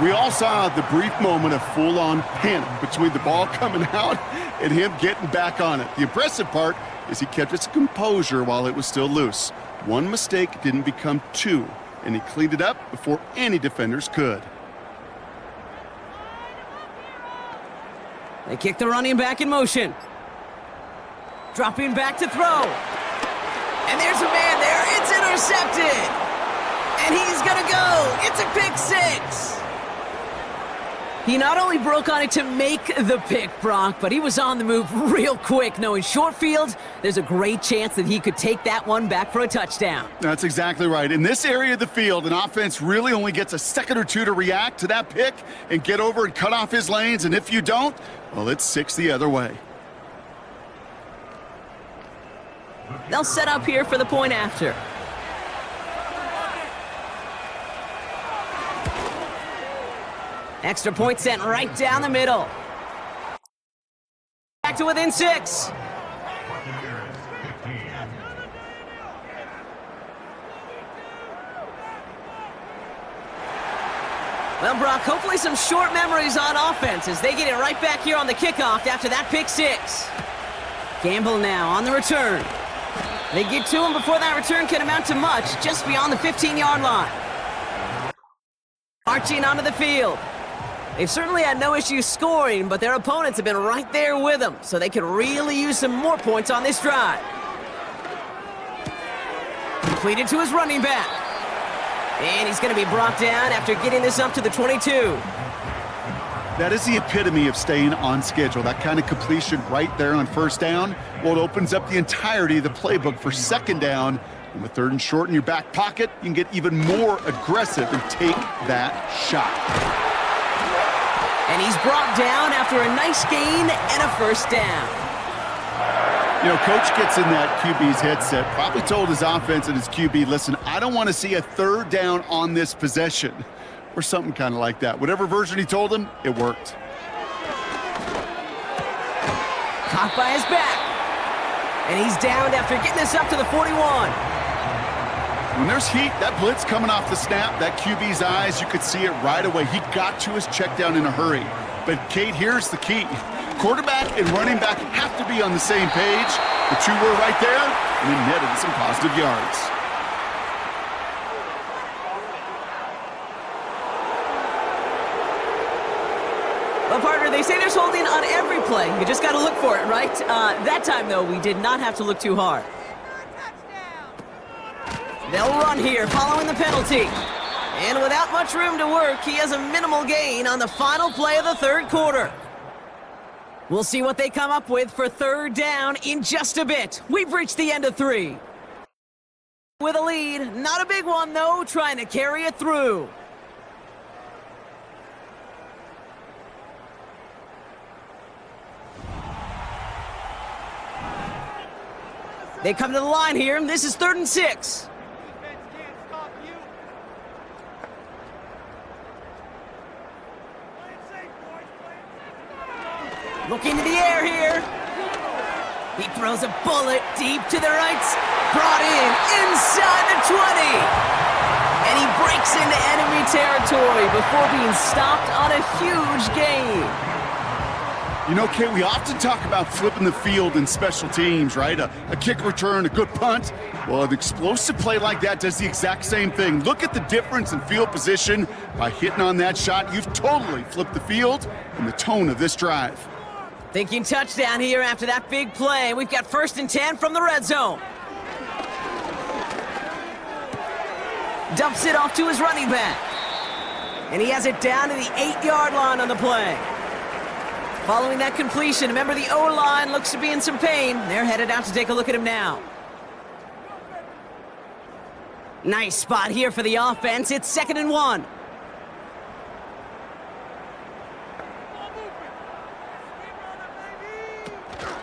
We all saw the brief moment of full-on panic between the ball coming out and him getting back on it. The impressive part is he kept his composure while it was still loose. One mistake didn't become 2, and he cleaned it up before any defenders could. They kick the running back in motion. Dropping back to throw. And there's a man there. It's intercepted. And he's going to go. It's a pick 6. He not only broke on it to make the pick, Brock, but he was on the move real quick, knowing short field, there's a great chance that he could take that one back for a touchdown. That's exactly right. In this area of the field, an offense really only gets a second or two to react to that pick and get over and cut off his lanes, and if you don't, well, it's 6 the other way. They'll set up here for the point after. Extra point sent right down the middle. Back to within 6. Well, Brock, hopefully some short memories on offense as they get it right back here on the kickoff after that pick 6. Gamble now on the return. They get to him before that return can amount to much, just beyond the 15-yard line. Marching onto the field. They've certainly had no issue scoring, but their opponents have been right there with them, so they could really use some more points on this drive. Completed to his running back. And he's going to be brought down after getting this up to the 22. That is the epitome of staying on schedule. That kind of completion right there on 1st down. Well, it opens up the entirety of the playbook for 2nd down. And with 3rd and short in your back pocket, you can get even more aggressive and take that shot. And he's brought down after a nice gain and a 1st down. You know, coach gets in that QB's headset, probably told his offense and his QB, listen, I don't want to see a 3rd down on this possession. Or something kind of like that. Whatever version he told him, it worked. Caught by his back. And he's downed after getting this up to the 41. When there's heat, that blitz coming off the snap, that QB's eyes, you could see it right away. He got to his check down in a hurry. But, Kate, here's the key. Quarterback and running back have to be on the same page. The two were right there, and it netted some positive yards. Well, partner, they say there's holding on every play. You just got to look for it, right? That time, though, we did not have to look too hard. They'll run here following the penalty. And without much room to work, he has a minimal gain on the final play of the third quarter. We'll see what they come up with for third down in just a bit. We've reached the end of 3. With a lead, not a big one, though, trying to carry it through. They come to the line here. This is 3rd and 6. Looking to the air here. He throws a bullet deep to the right. Brought in inside the 20. And he breaks into enemy territory before being stopped on a huge gain. You know, Kate, we often talk about flipping the field in special teams, right? A kick return, a good punt. Well, an explosive play like that does the exact same thing. Look at the difference in field position. By hitting on that shot, you've totally flipped the field and the tone of this drive. Thinking touchdown here after that big play. We've got 1st and 10 from the red zone. Dumps it off to his running back. And he has it down to the 8-yard line on the play. Following that completion, remember the O-line looks to be in some pain. They're headed out to take a look at him now. Nice spot here for the offense. It's 2nd and 1.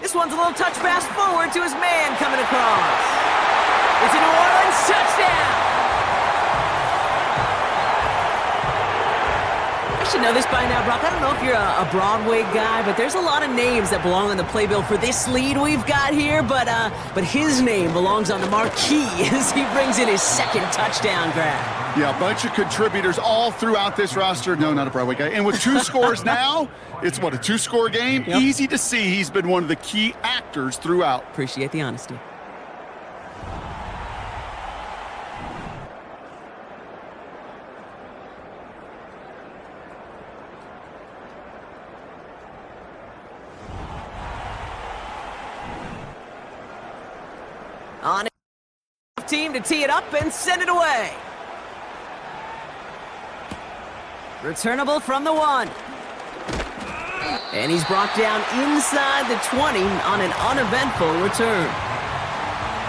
This one's a little touch pass forward to his man coming across. It's a New Orleans touchdown. I should know this by now, Brock. I don't know if you're a Broadway guy, but there's a lot of names that belong on the playbill for this lead we've got here, but his name belongs on the marquee as he brings in his 2nd touchdown grab. Yeah, a bunch of contributors all throughout this roster. No, not a Broadway guy. And with 2 scores now, it's what, a 2-score game? Yep. Easy to see he's been one of the key actors throughout. Appreciate the honesty. On team to tee it up and send it away. Returnable from the 1. And he's brought down inside the 20 on an uneventful return.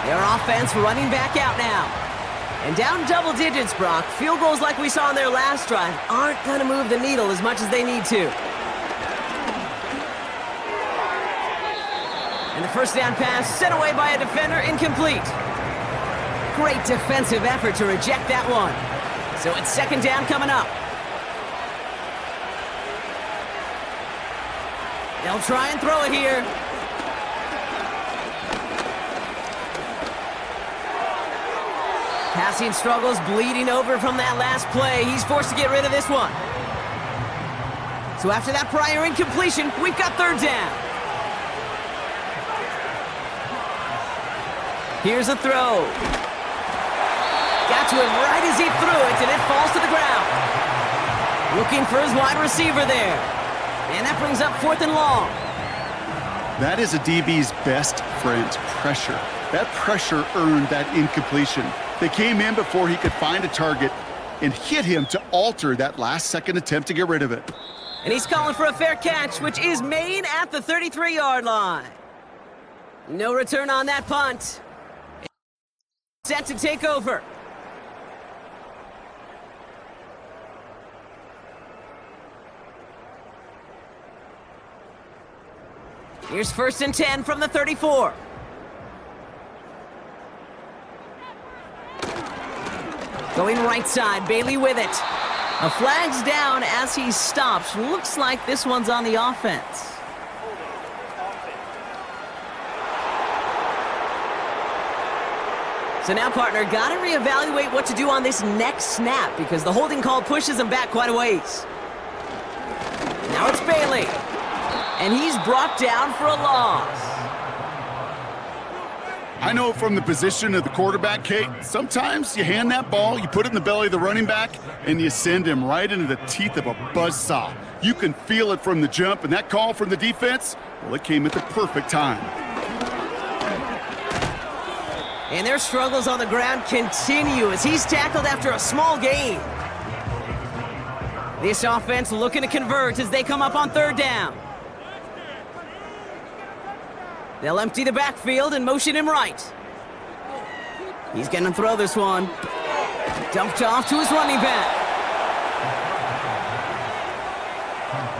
Their offense running back out now. And down double digits, Brock. Field goals like we saw on their last drive aren't going to move the needle as much as they need to. And the first down pass sent away by a defender, incomplete. Great defensive effort to reject that one. So it's 2nd down coming up. They'll try and throw it here. Passing struggles, bleeding over from that last play. He's forced to get rid of this one. So after that prior incompletion, we've got 3rd down. Here's a throw. Got to him right as he threw it, and it falls to the ground. Looking for his wide receiver there. And that brings up 4th and long. That is a DB's best friend, pressure. That pressure earned that incompletion. They came in before he could find a target and hit him to alter that last-second attempt to get rid of it. And he's calling for a fair catch, which is made at the 33-yard line. No return on that punt. Set to take over. Here's 1st and 10 from the 34. Going right side, Bailey with it. A flag's down as he stops. Looks like this one's on the offense. So now, partner, got to reevaluate what to do on this next snap because the holding call pushes him back quite a ways. Now it's Bailey. And he's brought down for a loss. I know from the position of the quarterback, Kate, sometimes you hand that ball, you put it in the belly of the running back, and you send him right into the teeth of a buzzsaw. You can feel it from the jump, and that call from the defense, well, it came at the perfect time. And their struggles on the ground continue as he's tackled after a small gain. This offense looking to convert as they come up on third down. They'll empty the backfield and motion him right. He's going to throw this one. Dumped off to his running back.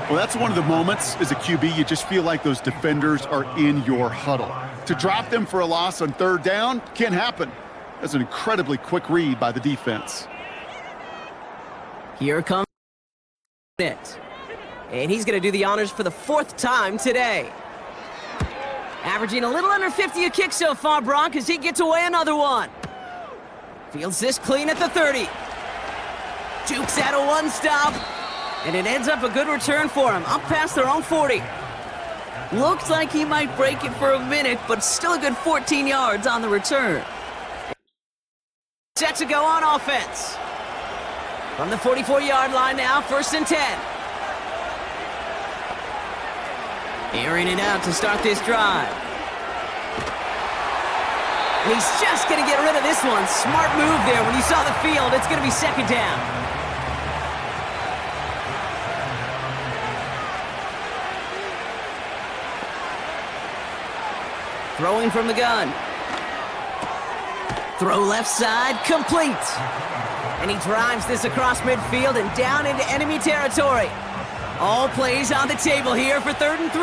Well, that's one of the moments as a QB, you just feel like those defenders are in your huddle. To drop them for a loss on third down can't happen. That's an incredibly quick read by the defense. Here comes it. And he's going to do the honors for the fourth time today. Averaging a little under 50 a kick so far, Brock, as he gets away another one. Fields this clean at the 30. Jukes out a one-stop. And it ends up a good return for him, up past their own 40. Looks like he might break it for a minute, but still a good 14 yards on the return. Set to go on offense. From the 44-yard line now, 1st and 10. Airing it out to start this drive. And he's just going to get rid of this one. Smart move there. When you saw the field, it's going to be 2nd down. Throwing from the gun. Throw left side, complete. And he drives this across midfield and down into enemy territory. All plays on the table here for 3rd and 3.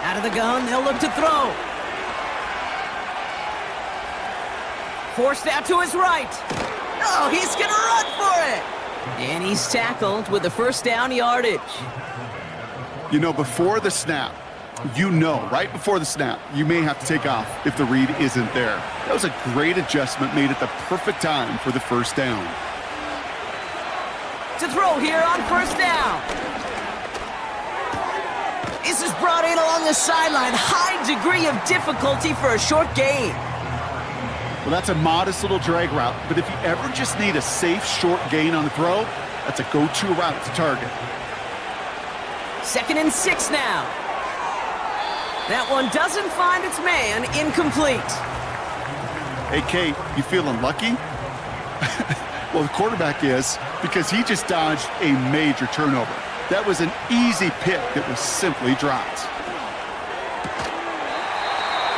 Out of the gun, they'll look to throw. Forced out to his right. Oh, he's gonna run for it. And he's tackled with the 1st down yardage. You know, before the snap, right before the snap, you may have to take off if the read isn't there. That was a great adjustment made at the perfect time for the 1st down. To throw here on 1st down. This is brought in along the sideline. High degree of difficulty for a short gain. Well, that's a modest little drag route, but if you ever just need a safe short gain on the throw, that's a go-to route to target. 2nd and 6 now. That one doesn't find its man, incomplete. Hey, Kate, you feeling lucky? Well, the quarterback is, because he just dodged a major turnover. That was an easy pick that was simply dropped.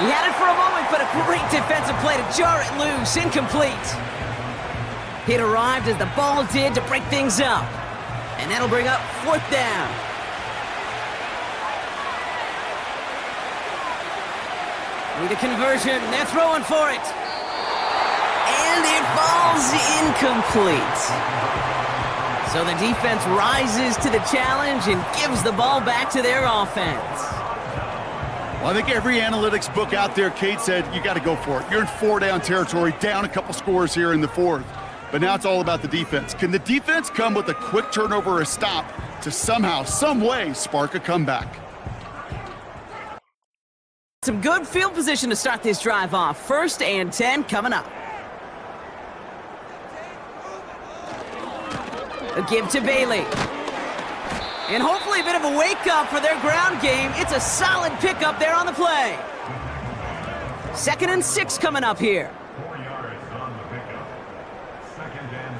He had it for a moment, but a great defensive play to jar it loose, incomplete. It arrived as the ball did to break things up. And that'll bring up 4th down. Need a conversion, they're throwing for it. And it falls incomplete. So the defense rises to the challenge and gives the ball back to their offense. Well, I think every analytics book out there, Kate, said you got to go for it. You're in 4-down territory, down a couple scores here in the 4th. But now it's all about the defense. Can the defense come with a quick turnover or a stop to somehow, some way, spark a comeback? Some good field position to start this drive off. 1st and 10 coming up. A give to Bailey. And hopefully a bit of a wake-up for their ground game. It's a solid pickup there on the play. 2nd and 6 coming up here. 4 yards on the pickup. 2nd and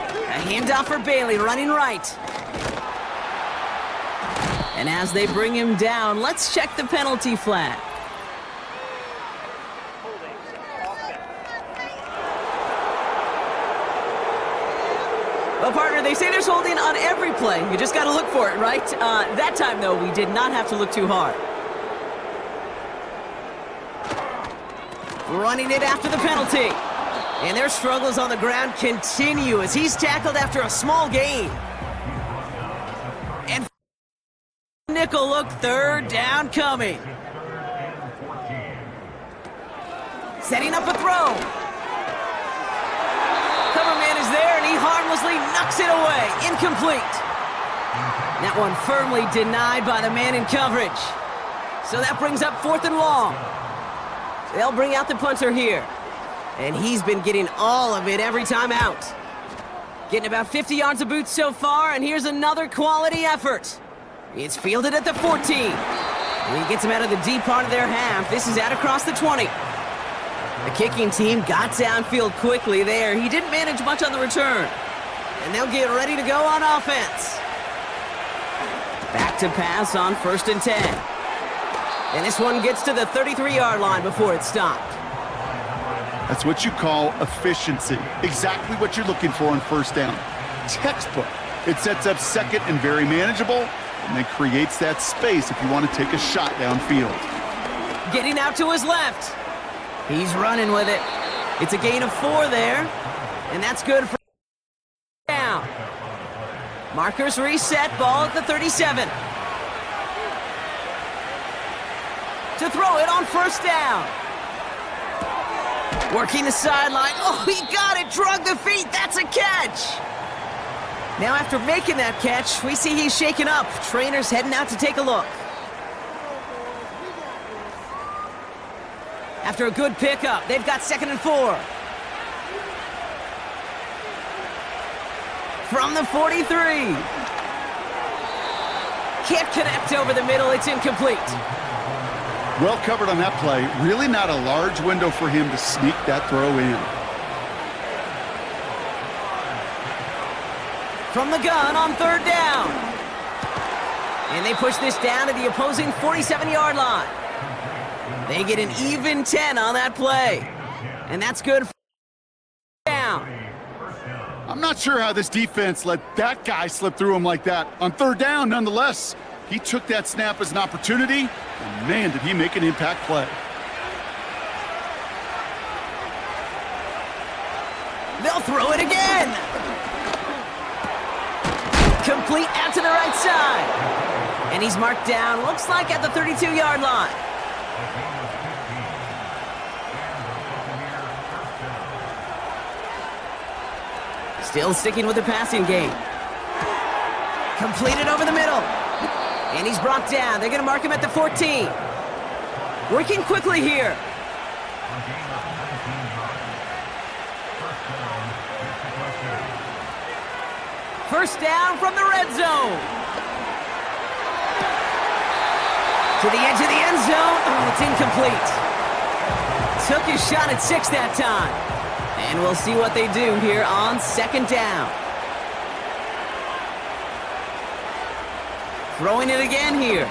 6. A handoff for Bailey, running right. And as they bring him down, let's check the penalty flag. Well, partner, they say there's holding on every play. You just got to look for it, right? That time, though, we did not have to look too hard. Running it after the penalty. And their struggles on the ground continue as he's tackled after a small gain. And nickel look, third down coming. Setting up a throw. Cover man is there, and he harmlessly knocks it away. Incomplete. That one firmly denied by the man in coverage. So that brings up 4th and long. They'll bring out the punter here. And he's been getting all of it every time out. Getting about 50 yards of boots so far, and here's another quality effort. It's fielded at the 14. And he gets him out of the deep part of their half. This is out across the 20. The kicking team got downfield quickly there. He didn't manage much on the return. And they'll get ready to go on offense. Back to pass on 1st and 10. And this one gets to the 33-yard line before it's stopped. That's what you call efficiency. Exactly what you're looking for on 1st down. Textbook. It sets up 2nd and very manageable, and then creates that space if you want to take a shot downfield. Getting out to his left. He's running with it. It's a gain of 4 there, and that's good for down. Markers reset, ball at the 37. To throw it on 1st down. Working the sideline. Oh, he got it. Drug the feet. That's a catch. Now after making that catch, we see he's shaken up. Trainer's heading out to take a look. After a good pickup, they've got 2nd and 4. From the 43. Can't connect over the middle. It's incomplete. Well covered on that play. Really not a large window for him to sneak that throw in. From the gun on 3rd down. And they push this down to the opposing 47-yard line. They get an even 10 on that play. And that's good for down. I'm not sure how this defense let that guy slip through him like that. On 3rd down, nonetheless, he took that snap as an opportunity, and man, did he make an impact play. They'll throw it again. Complete out to the right side. And he's marked down, looks like at the 32-yard line. Still sticking with the passing game. Completed over the middle. And he's brought down. They're going to mark him at the 14. Working quickly here. First down from the red zone. To the edge of the end zone. Oh, it's incomplete. Took his shot at 6 that time. And we'll see what they do here on 2nd down. Throwing it again here.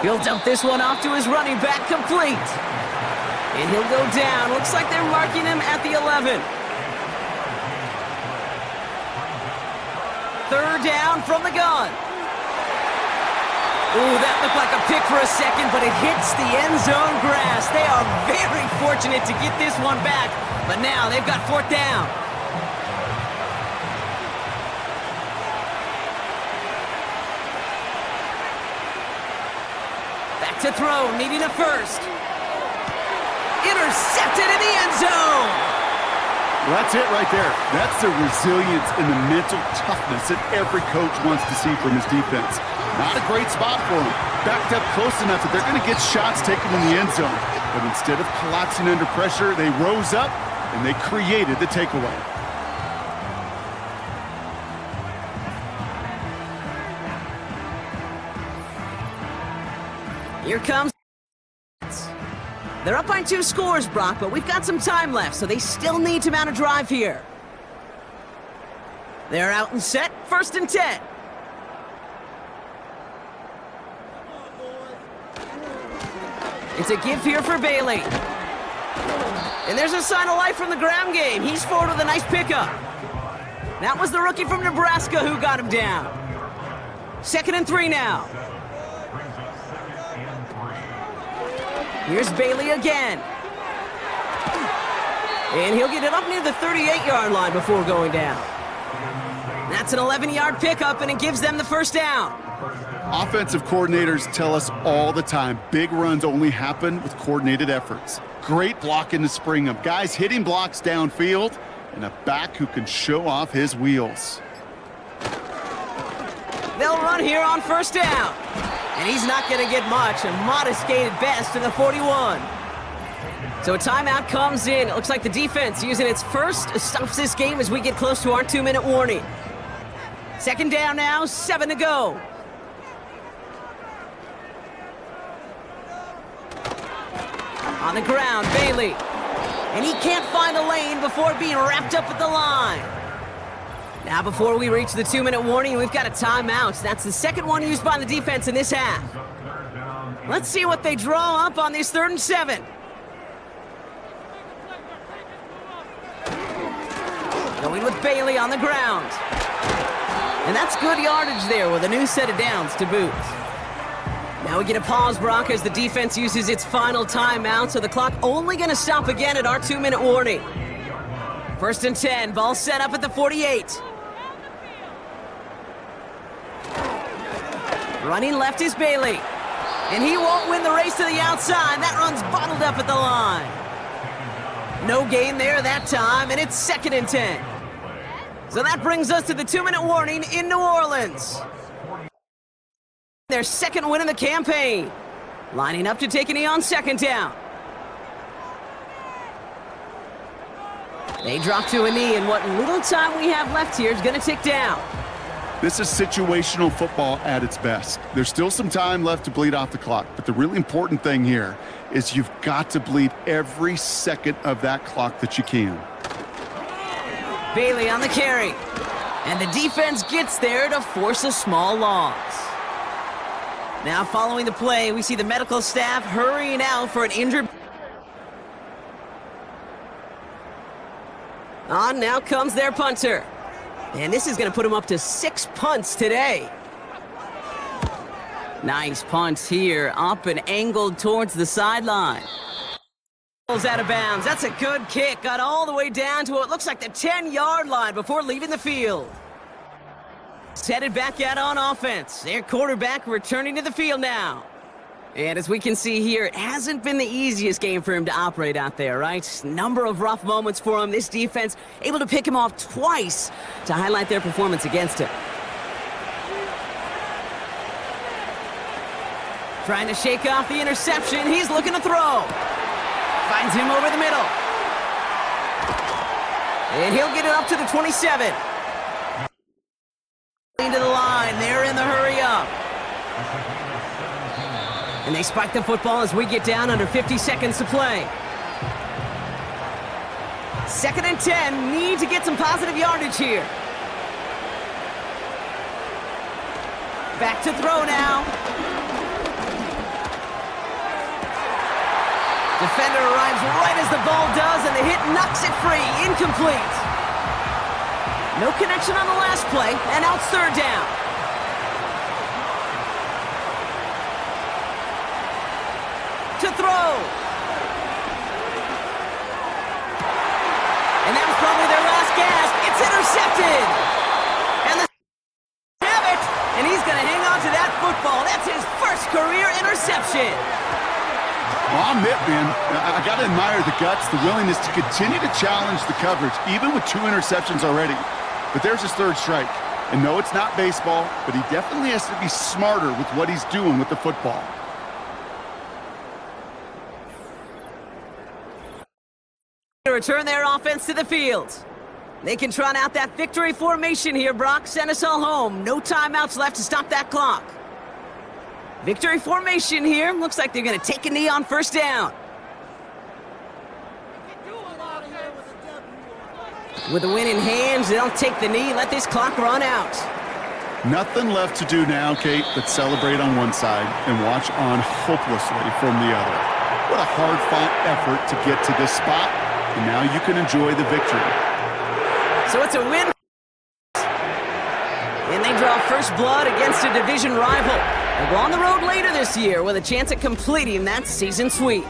He'll dump this one off to his running back, complete. And he'll go down. Looks like they're marking him at the 11. 3rd down from the gun. Ooh, that looked like a pick for a second, but it hits the end zone grass. They are very fortunate to get this one back, but now they've got 4th down. Back to throw, needing a first. Intercepted in the end zone. Well, that's it right there. That's the resilience and the mental toughness that every coach wants to see from his defense. Not a great spot for him. Backed up close enough that they're going to get shots taken in the end zone. But instead of collapsing under pressure, they rose up and they created the takeaway. Here comes. They're up by 2 scores, Brock, but we've got some time left, so they still need to mount a drive here. They're out and set, 1st and 10. It's a give here for Bailey. And there's a sign of life from the ground game. He's forward with a nice pickup. That was the rookie from Nebraska who got him down. 2nd and 3 now. Here's Bailey again. And he'll get it up near the 38-yard line before going down. That's an 11-yard pickup, and it gives them the first down. Offensive coordinators tell us all the time, big runs only happen with coordinated efforts. Great blocking to spring them. Guys hitting blocks downfield, and a back who can show off his wheels. They'll run here on first down. And he's not going to get much. A modest gain at best to the 41. So a timeout comes in. It looks like the defense using its first stops this game as we get close to our 2-minute warning. Second down now, 7 to go. On the ground, Bailey. And he can't find the lane before being wrapped up at the line. Now before we reach the 2-minute warning, we've got a timeout. That's the second one used by the defense in this half. Let's see what they draw up on this 3rd and 7. Going with Bailey on the ground. And that's good yardage there with a new set of downs to boot. Now we get a pause, Brock, as the defense uses its final timeout, so the clock only going to stop again at our 2-minute warning. 1st and 10, ball set up at the 48. Running left is Bailey. And he won't win the race to the outside. That run's bottled up at the line. No gain there that time, and it's 2nd and 10. So that brings us to the 2-minute warning in New Orleans. Their second win in the campaign. Lining up to take a knee on 2nd down. They drop to a knee, and what little time we have left here is going to tick down. This is situational football at its best. There's still some time left to bleed off the clock, but the really important thing here is you've got to bleed every second of that clock that you can. Bailey on the carry. And the defense gets there to force a small loss. Now following the play, we see the medical staff hurrying out for an injured. On now comes their punter. And this is going to put him up to 6 punts today. Nice punts here, up and angled towards the sideline. Out of bounds. That's a good kick. Got all the way down to what looks like the 10-yard line before leaving the field. It's headed back out on offense. Their quarterback returning to the field now. And as we can see here, it hasn't been the easiest game for him to operate out there, right? Number of rough moments for him. This defense able to pick him off twice to highlight their performance against him. Trying to shake off the interception. He's looking to throw. Finds him over the middle. And he'll get it up to the 27. Into the line. They're in the hurry up. And they spike the football as we get down under 50 seconds to play. 2nd and 10. Need to get some positive yardage here. Back to throw now. Defender arrives right as the ball does, and the hit knocks it free. Incomplete. No connection on the last play, and now it's 3rd down. To throw. And that was probably their last gasp. It's intercepted. And the have it, and he's going to hang on to that football. That's his first career interception. Well, I'll admit, man, I got to admire the guts, the willingness to continue to challenge the coverage, even with 2 interceptions already. But there's his 3rd strike. And no, it's not baseball, but he definitely has to be smarter with what he's doing with the football. Return their offense to the field. They can trot out that victory formation here, Brock. Send us all home. No timeouts left to stop that clock. Victory formation here. Looks like they're going to take a knee on 1st down. With the win in hand, they'll take the knee, let this clock run out. Nothing left to do now, Kate, but celebrate on one side and watch on hopelessly from the other. What a hard-fought effort to get to this spot, and now you can enjoy the victory. So it's a win. And they draw first blood against a division rival. And we're on the road later this year with a chance at completing that season sweep.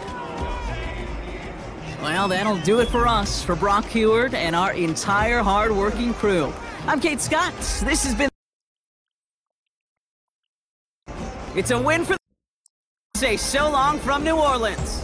Well, that'll do it for us, for Brock Heward and our entire hard-working crew. I'm Kate Scott. This has been... It's a win for... Say so long from New Orleans.